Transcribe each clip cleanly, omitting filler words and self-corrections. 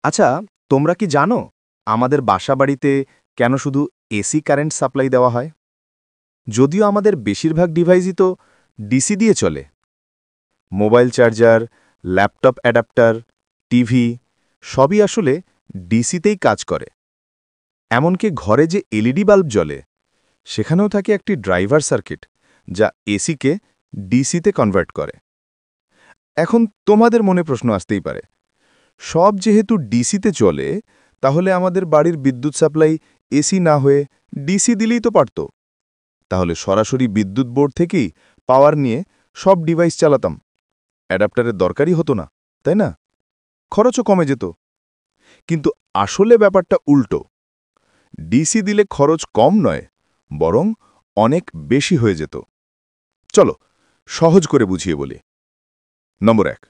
আচ্ছা, তোমরা কি জানো আমাদের বাসাবাড়িতে কেন শুধু এসি কারেন্ট সাপ্লাই দেওয়া হয়? যদিও আমাদের বেশিরভাগ ডিভাইসই তো ডিসি দিয়ে চলে। Mobile charger, laptop adapter, TV সবই আসলে ডিসিতেই কাজ করে। এমনকি ঘরে যে এলইডি বাল্ব জ্বলে, সেখানেও থাকে একটি ড্রাইভার সার্কিট, যা এসিকে ডিসিতে কনভার্ট করে। এখন তোমাদের মনে প্রশ্ন আসতেই পারে, সব যেহেতু ডিসিতে চলে, তাহলে আমাদের বাড়ির বিদ্যুৎ সাপ্লাই এসি না হয়ে ডিসি দিলেই তো পারত। তাহলে সরাসরি বিদ্যুৎ বোর্ড থেকেই পাওয়ার নিয়ে সব ডিভাইস চালাতাম, অ্যাডাপ্টারের দরকারই হতো না, তাই না? খরচও কমে যেত। কিন্তু আসলে ব্যাপারটা উল্টো। ডিসি দিলে খরচ কম নয়, বরং অনেক বেশি হয়ে যেত। চলো সহজ করে বুঝিয়ে বলি। নম্বর ১,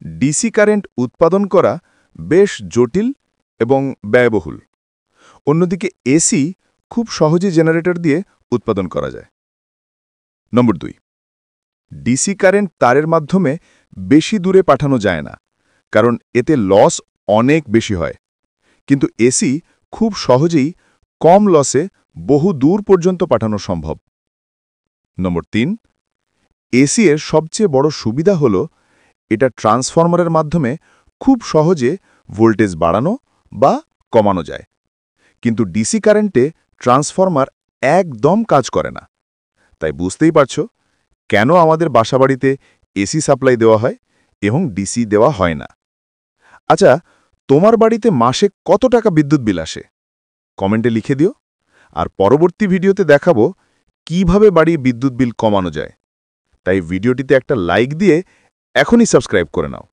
ডিসি কারেন্ট উৎপাদন করা বেশ জটিল এবং ব্যয়বহুল। অন্যদিকে এসি খুব সহজে জেনারেটর দিয়ে উৎপাদন করা যায়। নম্বর ২, ডিসি কারেন্ট তারের মাধ্যমে বেশি দূরে পাঠানো যায় না, কারণ এতে লস অনেক বেশি হয়। কিন্তু এসি খুব সহজেই কম লসে বহু দূর পর্যন্ত পাঠানো সম্ভব। নম্বর ৩, এসি এর সবচেয়ে বড় সুবিধা হল এটা ট্রান্সফরমারের মাধ্যমে খুব সহজে ভোল্টেজ বাড়ানো বা কমানো যায়। কিন্তু ডিসি কারেন্টে ট্রান্সফরমার একদম কাজ করে না। তাই বুঝতেই পারছো কেন আমাদের বাসাবাড়িতে এসি সাপ্লাই দেওয়া হয় এবং ডিসি দেওয়া হয় না। আচ্ছা, তোমার বাড়িতে মাসে কত টাকা বিদ্যুৎ বিল আসে? কমেন্টে লিখে দিও। আর পরবর্তী ভিডিওতে দেখাবো কিভাবে বাড়ির বিদ্যুৎ বিল কমানো যায়। তাই ভিডিওটিতে একটা লাইক দিয়ে এখনই সাবস্ক্রাইব করে নাও।